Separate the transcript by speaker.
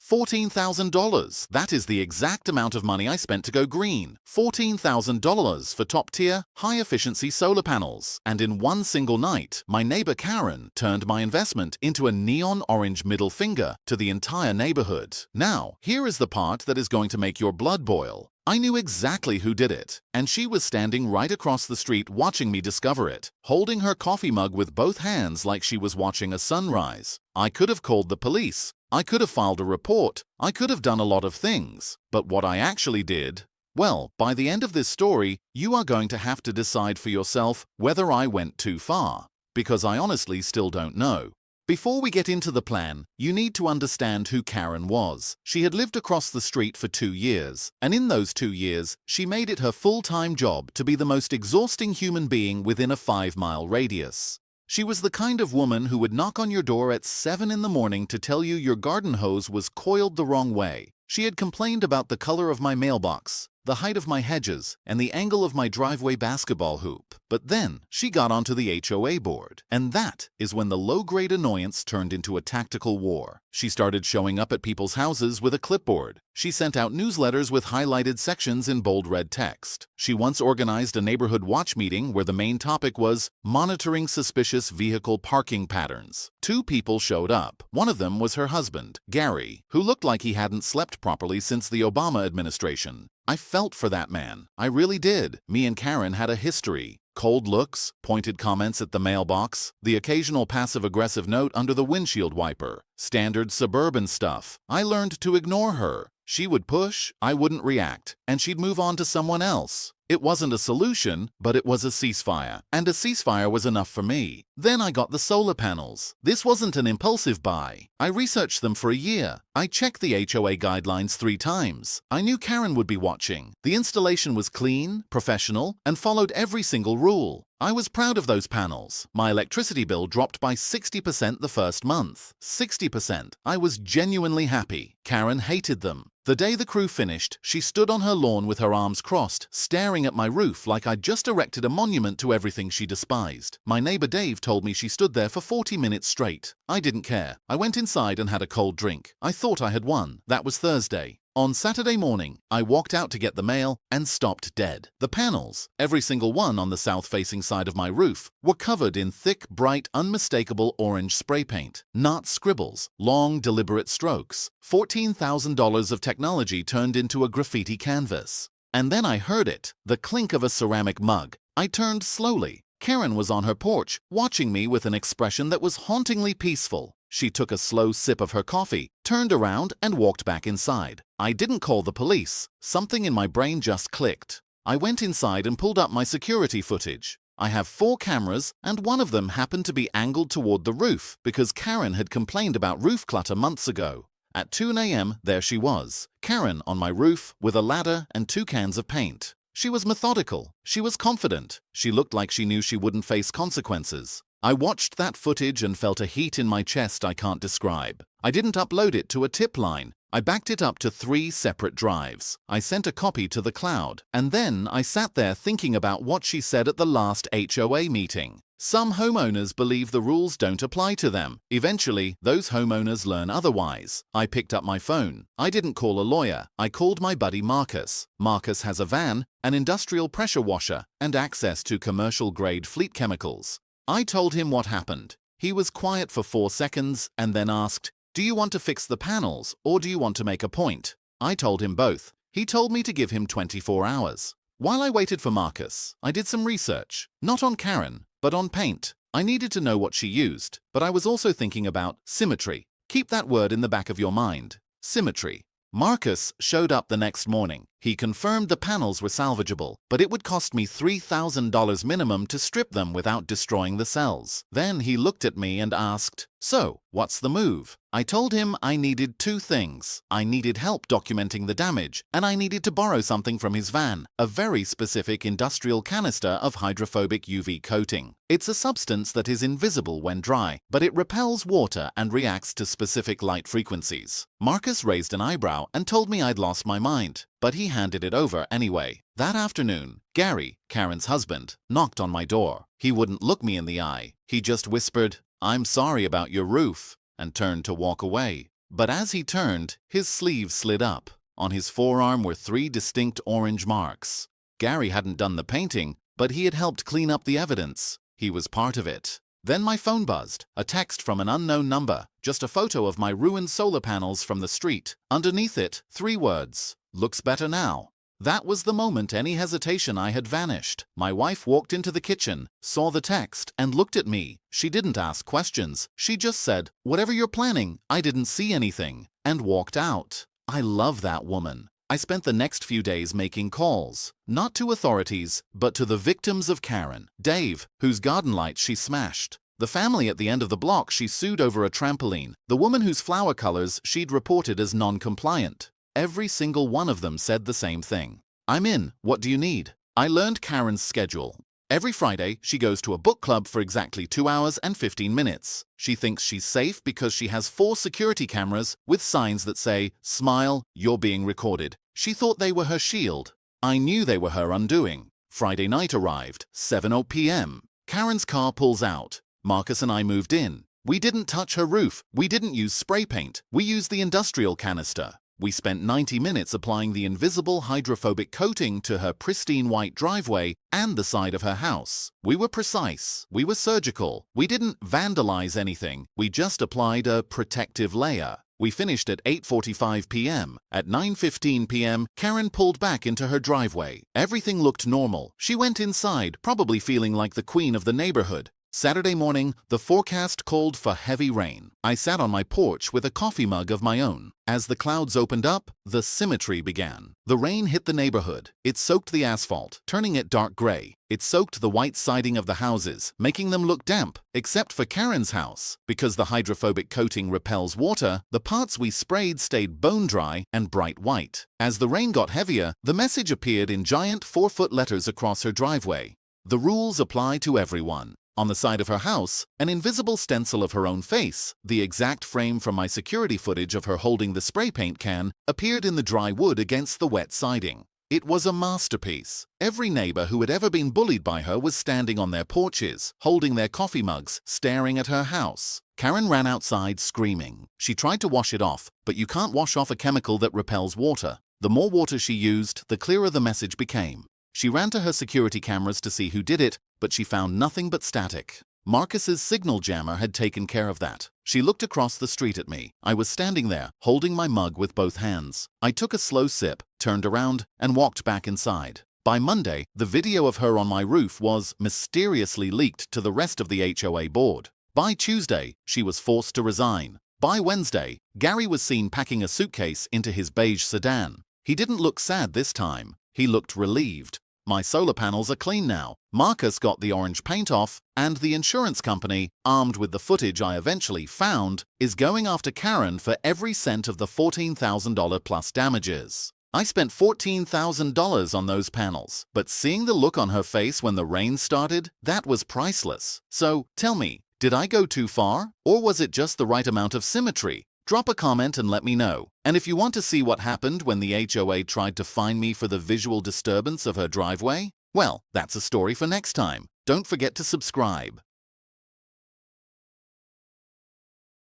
Speaker 1: $14,000. That is the exact amount of money I spent to go green. $14,000 for top-tier, high-efficiency solar panels. And in one single night, my neighbor Karen turned my investment into a neon orange middle finger to the entire neighborhood. Now, here is the part that is going to make your blood boil. I knew exactly who did it, and she was standing right across the street watching me discover it, holding her coffee mug with both hands like she was watching a sunrise. I could have called the police. I could have filed a report. I could have done a lot of things. But what I actually did, well, by the end of this story, you are going to have to decide for yourself whether I went too far, because I honestly still don't know. Before we get into the plan, you need to understand who Karen was. She had lived across the street for 2 years, and in those 2 years, she made it her full-time job to be the most exhausting human being within a 5-mile radius. She was the kind of woman who would knock on your door at 7 in the morning to tell you your garden hose was coiled the wrong way. She had complained about the color of my mailbox, the height of my hedges, and the angle of my driveway basketball hoop. But then she got onto the HOA board, and that is when the low-grade annoyance turned into a tactical war. She started showing up at people's houses with a clipboard. She sent out newsletters with highlighted sections in bold red text. She once organized a neighborhood watch meeting where the main topic was monitoring suspicious vehicle parking patterns. 2 people showed up. One of them was her husband, Gary, who looked like he hadn't slept properly since the Obama administration. I felt for that man. I really did. Me and Karen had a history. Cold looks, pointed comments at the mailbox, the occasional passive-aggressive note under the windshield wiper. Standard Suburban stuff. I learned to ignore her. She would push, I wouldn't react, and she'd move on to someone else. It wasn't a solution, but it was a ceasefire. And a ceasefire was enough for me. Then I got the solar panels. This wasn't an impulsive buy. I researched them for a year. I checked the HOA guidelines 3 times. I knew Karen would be watching. The installation was clean, professional, and followed every single rule. I was proud of those panels. My electricity bill dropped by 60% the first month. 60%. I was genuinely happy. Karen hated them. The day the crew finished, she stood on her lawn with her arms crossed, staring at my roof like I'd just erected a monument to everything she despised. My neighbor Dave told me she stood there for 40 minutes straight. I didn't care. I went inside and had a cold drink. I thought I had won. That was Thursday. On Saturday morning, I walked out to get the mail and stopped dead. The panels, every single one on the south-facing side of my roof, were covered in thick, bright, unmistakable orange spray paint. Not scribbles, long, deliberate strokes. $14,000 of technology turned into a graffiti canvas. And then I heard it, the clink of a ceramic mug. I turned slowly. Karen was on her porch, watching me with an expression that was hauntingly peaceful. She took a slow sip of her coffee, turned around, and walked back inside. I didn't call the police. Something in my brain just clicked. I went inside and pulled up my security footage. I have 4 cameras, and one of them happened to be angled toward the roof because Karen had complained about roof clutter months ago. At 2 a.m., there she was, Karen on my roof with a ladder and 2 cans of paint. She was methodical. She was confident. She looked like she knew she wouldn't face consequences. I watched that footage and felt a heat in my chest I can't describe. I didn't upload it to a tip line. I backed it up to 3 separate drives. I sent a copy to the cloud. And then I sat there thinking about what she said at the last HOA meeting. Some homeowners believe the rules don't apply to them. Eventually, those homeowners learn otherwise. I picked up my phone. I didn't call a lawyer. I called my buddy Marcus. Marcus has a van, an industrial pressure washer, and access to commercial-grade fleet chemicals. I told him what happened. He was quiet for 4 seconds and then asked, "Do you want to fix the panels or do you want to make a point?" I told him both. He told me to give him 24 hours. While I waited for Marcus, I did some research, not on Karen, but on paint. I needed to know what she used, but I was also thinking about symmetry. Keep that word in the back of your mind. Symmetry. Marcus showed up the next morning. He confirmed the panels were salvageable, but it would cost me $3,000 minimum to strip them without destroying the cells. Then he looked at me and asked, "So, what's the move?" I told him I needed 2 things. I needed help documenting the damage, and I needed to borrow something from his van, a very specific industrial canister of hydrophobic UV coating. It's a substance that is invisible when dry, but it repels water and reacts to specific light frequencies. Marcus raised an eyebrow and told me I'd lost my mind, but he handed it over anyway. That afternoon, Gary, Karen's husband, knocked on my door. He wouldn't look me in the eye. He just whispered, "I'm sorry about your roof," and turned to walk away. But as he turned, his sleeve slid up. On his forearm were 3 distinct orange marks. Gary hadn't done the painting, but he had helped clean up the evidence. He was part of it. Then my phone buzzed, a text from an unknown number, just a photo of my ruined solar panels from the street. Underneath it, 3 words, "Looks better now." That was the moment any hesitation I had vanished. My wife walked into the kitchen, saw the text, and looked at me. She didn't ask questions. She just said, "Whatever you're planning, I didn't see anything," and walked out. I love that woman. I spent the next few days making calls, not to authorities, but to the victims of Karen. Dave, whose garden lights she smashed. The family at the end of the block she sued over a trampoline. The woman whose flower colors she'd reported as non-compliant. Every single one of them said the same thing. "I'm in. What do you need?" I learned Karen's schedule. Every Friday, she goes to a book club for exactly 2 hours and 15 minutes. She thinks she's safe because she has 4 security cameras with signs that say, "Smile, you're being recorded." She thought they were her shield. I knew they were her undoing. Friday night arrived, 7 p.m. Karen's car pulls out. Marcus and I moved in. We didn't touch her roof. We didn't use spray paint. We used the industrial canister. We spent 90 minutes applying the invisible hydrophobic coating to her pristine white driveway and the side of her house. We were precise. We were surgical. We didn't vandalize anything. We just applied a protective layer. We finished at 8:45 p.m. At 9:15 p.m., Karen pulled back into her driveway. Everything looked normal. She went inside, probably feeling like the queen of the neighborhood. Saturday morning, the forecast called for heavy rain. I sat on my porch with a coffee mug of my own. As the clouds opened up, the symmetry began. The rain hit the neighborhood. It soaked the asphalt, turning it dark gray. It soaked the white siding of the houses, making them look damp, except for Karen's house. Because the hydrophobic coating repels water, the parts we sprayed stayed bone dry and bright white. As the rain got heavier, the message appeared in giant 4-foot letters across her driveway. The rules apply to everyone. On the side of her house, an invisible stencil of her own face, the exact frame from my security footage of her holding the spray paint can, appeared in the dry wood against the wet siding. It was a masterpiece. Every neighbor who had ever been bullied by her was standing on their porches, holding their coffee mugs, staring at her house. Karen ran outside screaming. She tried to wash it off, but you can't wash off a chemical that repels water. The more water she used, the clearer the message became. She ran to her security cameras to see who did it, but she found nothing but static. Marcus's signal jammer had taken care of that. She looked across the street at me. I was standing there, holding my mug with both hands. I took a slow sip, turned around, and walked back inside. By Monday, the video of her on my roof was mysteriously leaked to the rest of the HOA board. By Tuesday, she was forced to resign. By Wednesday, Gary was seen packing a suitcase into his beige sedan. He didn't look sad this time. He looked relieved. My solar panels are clean now. Marcus got the orange paint off, and the insurance company, armed with the footage I eventually found, is going after Karen for every cent of the $14,000 plus damages. I spent $14,000 on those panels, but seeing the look on her face when the rain started, that was priceless. So, tell me, did I go too far? Or was it just the right amount of symmetry? Drop a comment and let me know. And if you want to see what happened when the HOA tried to fine me for the visual disturbance of her driveway, well, that's a story for next time. Don't forget to subscribe.